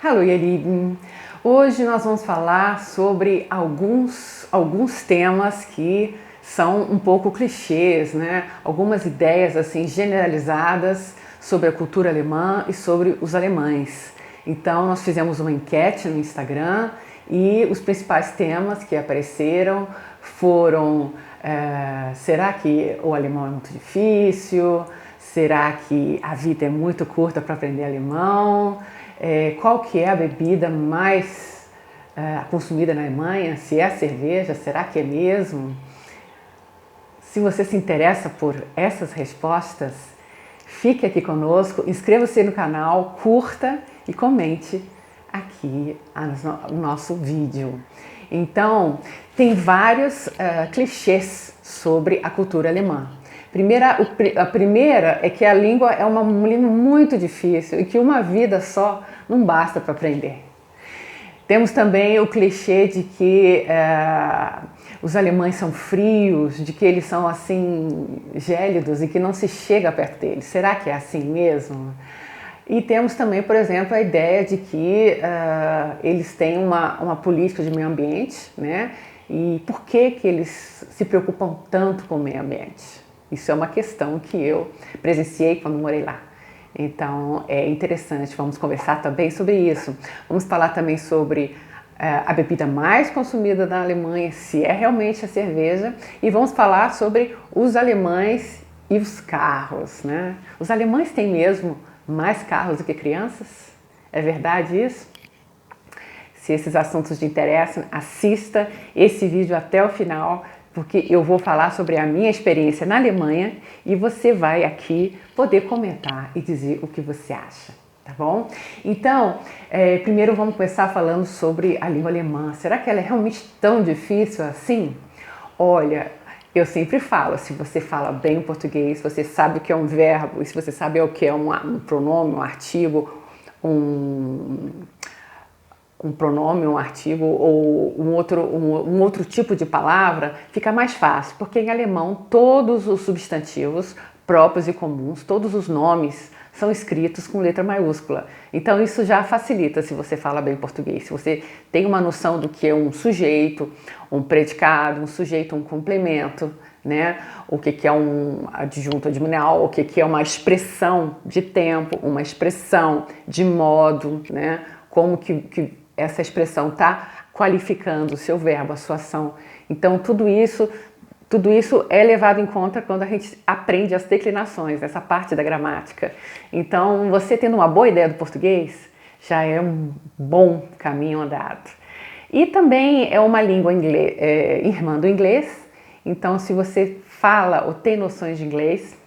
Hallo ihr Lieben! Hoje nós vamos falar sobre alguns temas que são um pouco clichês, né? Algumas ideias assim generalizadas sobre a cultura alemã e sobre os alemães. Então nós fizemos uma enquete no Instagram e os principais temas que apareceram foram será que o alemão é muito difícil? Será que a vida é muito curta para aprender alemão? Qual que é a bebida mais consumida na Alemanha? Se é a cerveja, será que é mesmo? Se você se interessa por essas respostas, fique aqui conosco, inscreva-se no canal, curta e comente aqui o nosso vídeo. Então, tem vários clichês sobre a cultura alemã. A primeira é que a língua é uma língua muito difícil e que uma vida só não basta para aprender. Temos também o clichê de que os alemães são frios, de que eles são assim gélidos e que não se chega perto deles. Será que é assim mesmo? E temos também, por exemplo, a ideia de que eles têm uma política de meio ambiente, né? E por que eles se preocupam tanto com o meio ambiente? Isso é uma questão que eu presenciei quando morei lá. Então é interessante, vamos conversar também sobre isso. Vamos falar também sobre a bebida mais consumida na Alemanha, se é realmente a cerveja. E vamos falar sobre os alemães e os carros, né? Os alemães têm mesmo mais carros do que crianças? É verdade isso? Se esses assuntos te interessam, assista esse vídeo até o final, porque eu vou falar sobre a minha experiência na Alemanha e você vai aqui poder comentar e dizer o que você acha, tá bom? Então, primeiro vamos começar falando sobre a língua alemã. Será que ela é realmente tão difícil assim? Olha, eu sempre falo, se você fala bem o português, você sabe o que é um verbo, e se você sabe o que é um pronome, um artigo, um pronome, um artigo ou um outro tipo de palavra, fica mais fácil, porque em alemão todos os substantivos próprios e comuns, todos os nomes são escritos com letra maiúscula. Então isso já facilita se você fala bem português, se você tem uma noção do que é um sujeito, um predicado, um sujeito, um complemento, né? O que é um adjunto adnominal, o que é uma expressão de tempo, uma expressão de modo, né? Como que essa expressão está qualificando o seu verbo, a sua ação. Então tudo isso é levado em conta quando a gente aprende as declinações, essa parte da gramática. Então, você tendo uma boa ideia do português, já é um bom caminho andado. E também é uma língua irmã do inglês, então se você fala ou tem noções de inglês,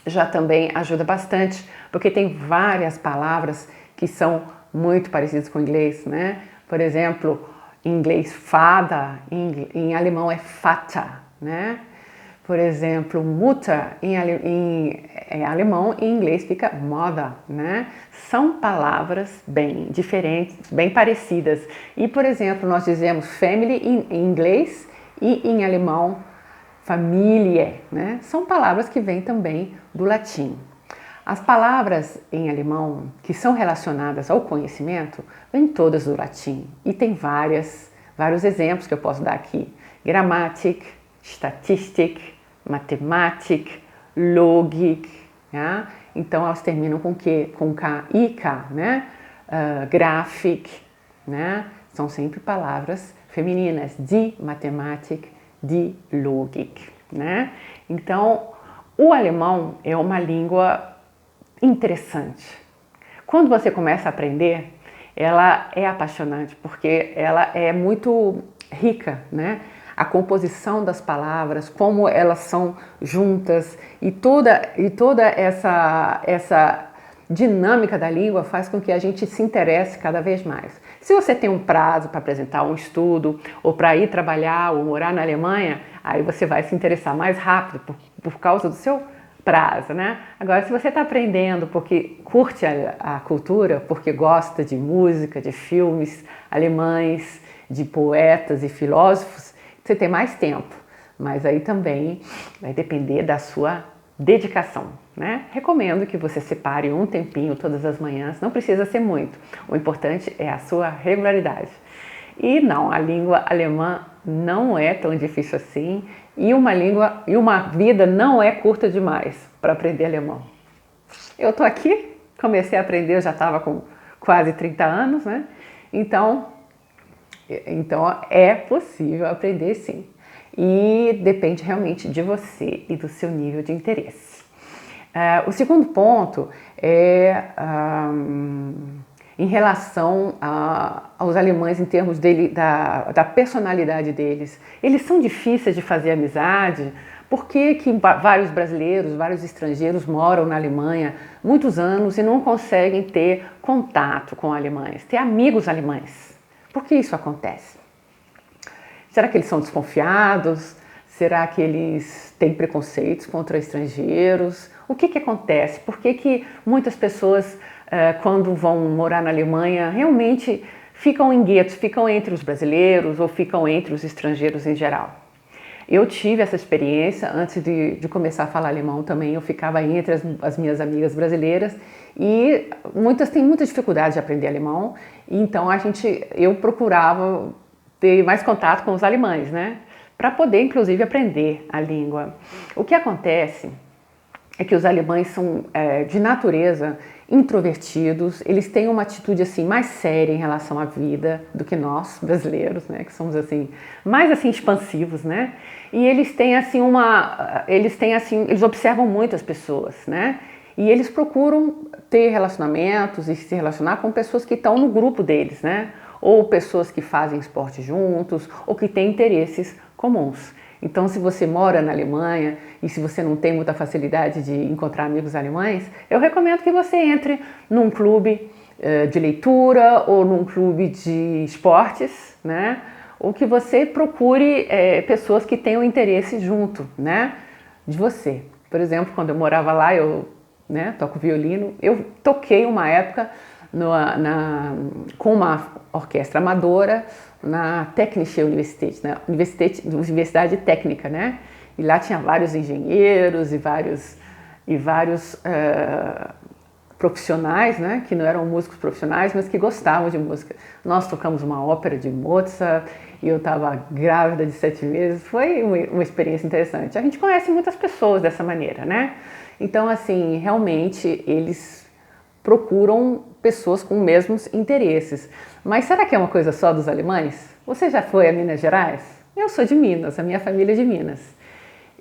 já também ajuda bastante, porque tem várias palavras que são muito parecidas com o inglês, né? Por exemplo, em inglês fada, em alemão é Vater, né? Por exemplo, Mutter em alemão e em inglês fica Mother, né? São palavras bem diferentes, bem parecidas. E, por exemplo, nós dizemos family em inglês e em alemão Familie, né? São palavras que vêm também do latim. As palavras em alemão que são relacionadas ao conhecimento vêm todas do latim e tem vários exemplos que eu posso dar aqui. Grammatik, Statistik, Mathematik, Logik, ja? Então elas terminam com que? Com K e K, né? Grafik, né? São sempre palavras femininas, die Mathematik, die Logik, né? Então o alemão é uma língua interessante. Quando você começa a aprender, ela é apaixonante, porque ela é muito rica, né? A composição das palavras, como elas são juntas e toda essa dinâmica da língua faz com que a gente se interesse cada vez mais. Se você tem um prazo para apresentar um estudo ou para ir trabalhar ou morar na Alemanha, aí você vai se interessar mais rápido por causa do seu prazo, né? Agora, se você está aprendendo porque curte a cultura, porque gosta de música, de filmes alemães, de poetas e filósofos, você tem mais tempo. Mas aí também vai depender da sua dedicação, né? Recomendo que você separe um tempinho todas as manhãs, não precisa ser muito, o importante é a sua regularidade. E não, a língua alemã não é tão difícil assim e uma vida não é curta demais para aprender alemão. Eu tô aqui, comecei a aprender, eu já estava com quase 30 anos, né? Então é possível aprender sim. E depende realmente de você e do seu nível de interesse. O segundo ponto é em relação aos alemães em termos da personalidade deles. Eles são difíceis de fazer amizade. Por que vários brasileiros, vários estrangeiros moram na Alemanha muitos anos e não conseguem ter contato com alemães, ter amigos alemães? Por que isso acontece? Será que eles são desconfiados? Será que eles têm preconceitos contra estrangeiros? O que acontece? Por que muitas pessoas, quando vão morar na Alemanha, realmente ficam em guetos, ficam entre os brasileiros ou ficam entre os estrangeiros em geral? Eu tive essa experiência antes de começar a falar alemão também. Eu ficava entre as minhas amigas brasileiras e muitas têm muita dificuldade de aprender alemão. Então eu procurava ter mais contato com os alemães, né? Para poder, inclusive, aprender a língua. O que acontece é que os alemães são, de natureza, introvertidos, eles têm uma atitude assim mais séria em relação à vida do que nós, brasileiros, né, que somos assim, mais assim expansivos, né? E eles têm assim eles observam muito as pessoas, né? E eles procuram ter relacionamentos e se relacionar com pessoas que estão no grupo deles, né? Ou pessoas que fazem esporte juntos, ou que têm interesses comuns. Então, se você mora na Alemanha e se você não tem muita facilidade de encontrar amigos alemães, eu recomendo que você entre num clube de leitura ou num clube de esportes, né? Ou que você procure pessoas que tenham interesse junto, né, de você. Por exemplo, quando eu morava lá, eu toco violino, eu toquei uma época com uma orquestra amadora na Technische Universität, na Universidade Técnica, né? E lá tinha vários engenheiros e vários profissionais, né? Que não eram músicos profissionais, mas que gostavam de música. Nós tocamos uma ópera de Mozart e eu estava grávida de 7 meses. Foi uma experiência interessante. A gente conhece muitas pessoas dessa maneira, né? Então, assim, realmente eles procuram pessoas com os mesmos interesses. Mas será que é uma coisa só dos alemães? Você já foi a Minas Gerais? Eu sou de Minas, a minha família é de Minas.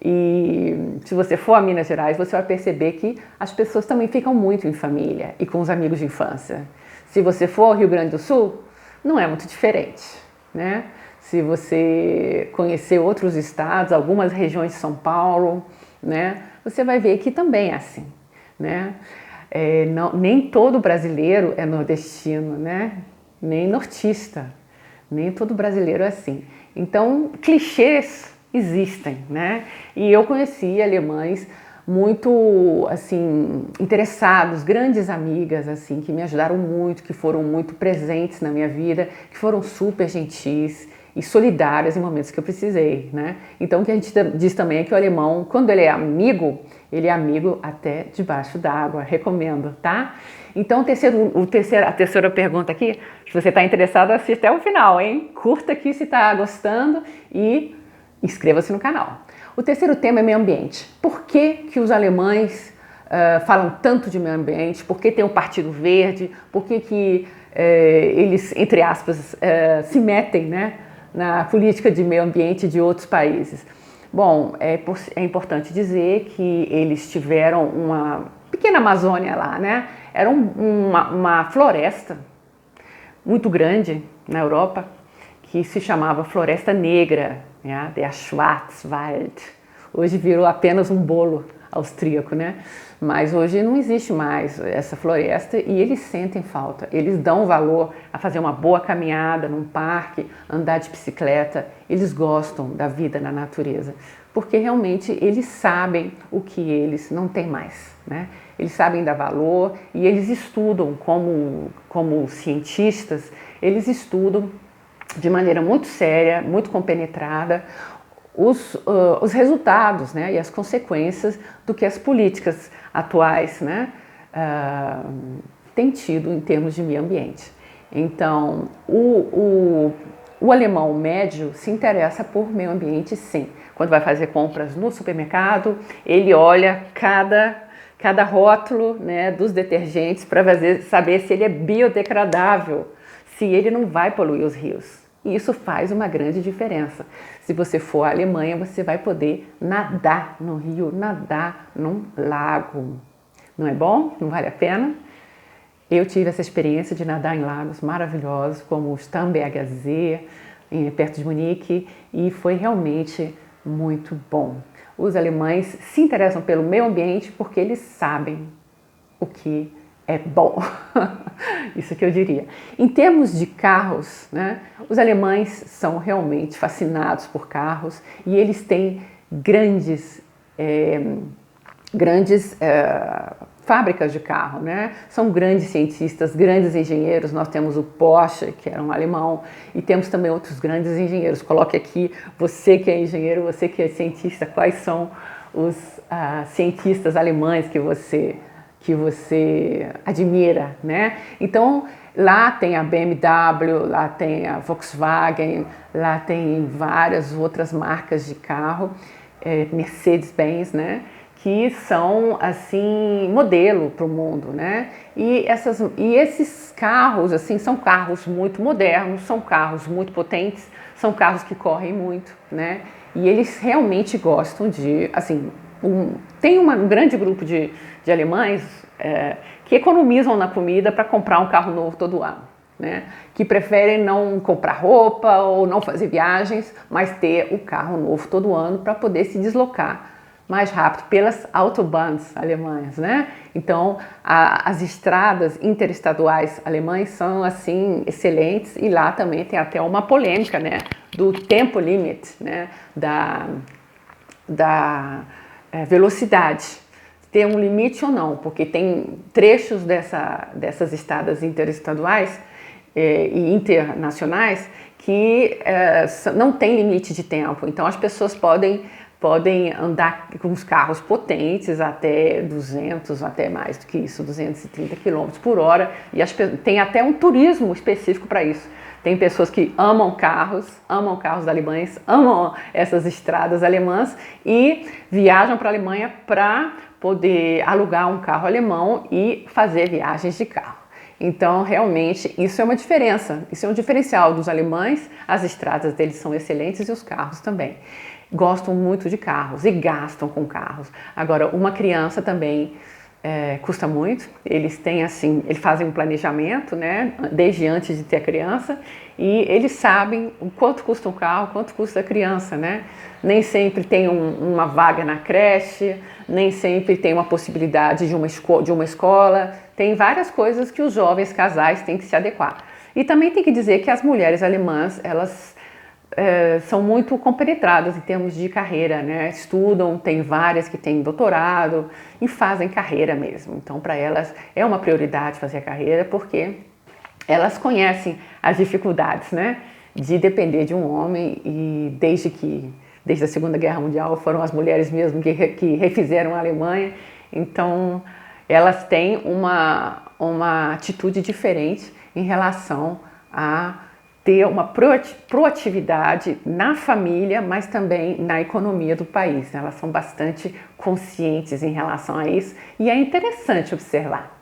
E se você for a Minas Gerais, você vai perceber que as pessoas também ficam muito em família e com os amigos de infância. Se você for ao Rio Grande do Sul, não é muito diferente, né? Se você conhecer outros estados, algumas regiões de São Paulo, né, você vai ver que também é assim, né? Nem todo brasileiro é nordestino, né? Nem nortista, nem todo brasileiro é assim. Então, clichês existem, né? E eu conheci alemães muito, assim, interessados, grandes amigas, assim, que me ajudaram muito, que foram muito presentes na minha vida, que foram super gentis e solidárias em momentos que eu precisei, né? Então, o que a gente diz também é que o alemão, quando ele é amigo até debaixo d'água. Recomendo, tá? Então, a terceira pergunta aqui, se você está interessado, assista até o final, hein? Curta aqui se está gostando e inscreva-se no canal. O terceiro tema é meio ambiente. Por que os falam tanto de meio ambiente? Por que tem o Partido Verde? Por que eles, entre aspas, se metem, né, na política de meio ambiente de outros países? Bom, é importante dizer que eles tiveram uma pequena Amazônia lá, né? Era uma floresta muito grande na Europa que se chamava Floresta Negra, né? Der Schwarzwald. Hoje virou apenas um bolo austríaco, né? Mas hoje não existe mais essa floresta e eles sentem falta. Eles dão valor a fazer uma boa caminhada num parque, andar de bicicleta. Eles gostam da vida na natureza, porque realmente eles sabem o que eles não têm mais, né? Eles sabem dar valor e eles estudam como cientistas, eles estudam de maneira muito séria, muito compenetrada, os resultados, né, e as consequências do que as políticas atuais, né, têm tido em termos de meio ambiente. Então, o alemão médio se interessa por meio ambiente, sim. Quando vai fazer compras no supermercado, ele olha cada rótulo, né, dos detergentes para saber se ele é biodegradável, se ele não vai poluir os rios. E isso faz uma grande diferença. Se você for à Alemanha, você vai poder nadar no rio, nadar num lago. Não é bom? Não vale a pena? Eu tive essa experiência de nadar em lagos maravilhosos, como o Starnberger See, perto de Munique, e foi realmente muito bom. Os alemães se interessam pelo meio ambiente porque eles sabem o que é bom. Isso que eu diria. Em termos de carros, né, os alemães são realmente fascinados por carros e eles têm grandes fábricas de carro, né? São grandes cientistas, grandes engenheiros. Nós temos o Porsche, que era um alemão, e temos também outros grandes engenheiros. Coloque aqui, você que é engenheiro, você que é cientista, quais são os cientistas alemães que você admira, né? Então, lá tem a BMW, lá tem a Volkswagen, lá tem várias outras marcas de carro, Mercedes-Benz, né? Que são, assim, modelo para o mundo, né? E esses carros, assim, são carros muito modernos, são carros muito potentes, são carros que correm muito, né? E eles realmente gostam de, assim, tem um grande grupo de alemães que economizam na comida para comprar um carro novo todo ano, né? Que preferem não comprar roupa ou não fazer viagens, mas ter o carro novo todo ano para poder se deslocar mais rápido pelas autobahns alemãs, né? Então, as estradas interestaduais alemãs são, assim, excelentes, e lá também tem até uma polêmica, né, do tempo limite, né, da velocidade, ter um limite ou não, porque tem trechos dessas estradas interestaduais e internacionais que não tem limite de tempo, então as pessoas podem andar com os carros potentes até 200, até mais do que isso, 230 km por hora, e tem até um turismo específico para isso. Tem pessoas que amam carros alemães, amam essas estradas alemãs e viajam para a Alemanha para poder alugar um carro alemão e fazer viagens de carro. Então, realmente, isso é uma diferença, isso é um diferencial dos alemães. As estradas deles são excelentes e os carros também. Gostam muito de carros e gastam com carros. Agora, uma criança também custa muito. Eles têm, assim, eles fazem um planejamento, né, desde antes de ter a criança, e eles sabem o quanto custa um carro, quanto custa a criança, né? Nem sempre tem uma vaga na creche, nem sempre tem uma possibilidade de uma escola. Tem várias coisas que os jovens casais têm que se adequar. E também tem que dizer que as mulheres alemãs, elas são muito compenetradas em termos de carreira, né? Estudam, tem várias que têm doutorado e fazem carreira mesmo. Então, para elas é uma prioridade fazer a carreira, porque elas conhecem as dificuldades, né, de depender de um homem, e desde a Segunda Guerra Mundial foram as mulheres mesmo que refizeram a Alemanha. Então, elas têm uma atitude diferente em relação a ter uma proatividade na família, mas também na economia do país. Elas são bastante conscientes em relação a isso, e é interessante observar.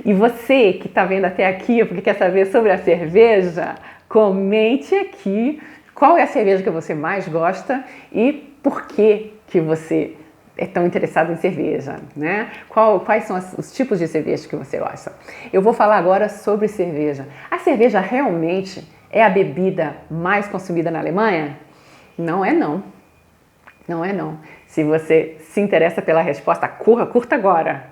E você que está vendo até aqui, porque quer saber sobre a cerveja, comente aqui qual é a cerveja que você mais gosta e por que você é tão interessado em cerveja, né? Quais são os tipos de cerveja que você gosta? Eu vou falar agora sobre cerveja. A cerveja realmente é a bebida mais consumida na Alemanha? Não é não. Não é não. Se você se interessa pela resposta, curta agora.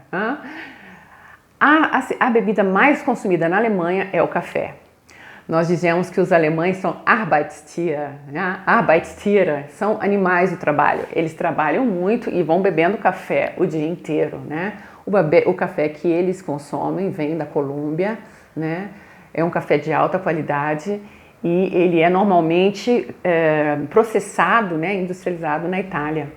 A bebida mais consumida na Alemanha é o café. Nós dizemos que os alemães são Arbeitstiere, né? Arbeitstiere são animais do trabalho. Eles trabalham muito e vão bebendo café o dia inteiro, né? O café que eles consomem vem da Colômbia, né? É um café de alta qualidade e ele é normalmente processado, né, industrializado na Itália.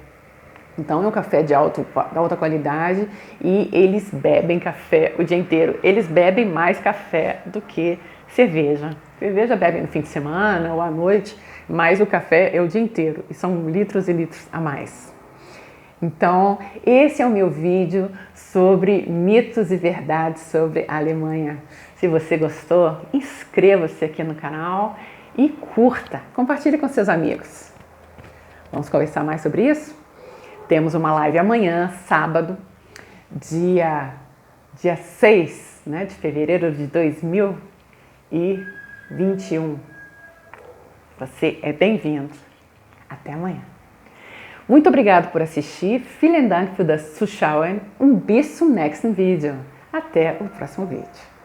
Então é um café de alta qualidade e eles bebem café o dia inteiro. Eles bebem mais café do que cerveja. Cerveja bebem no fim de semana ou à noite, mas o café é o dia inteiro e são litros e litros a mais. Então esse é o meu vídeo sobre mitos e verdades sobre a Alemanha. Se você gostou, inscreva-se aqui no canal e curta, compartilhe com seus amigos. Vamos conversar mais sobre isso? Temos uma live amanhã, sábado, dia 6, né, de fevereiro de 2021. Você é bem-vindo. Até amanhã. Muito obrigado por assistir. Vielen Dank für das Zuschauen und bis zum nächsten Video. Até o próximo vídeo.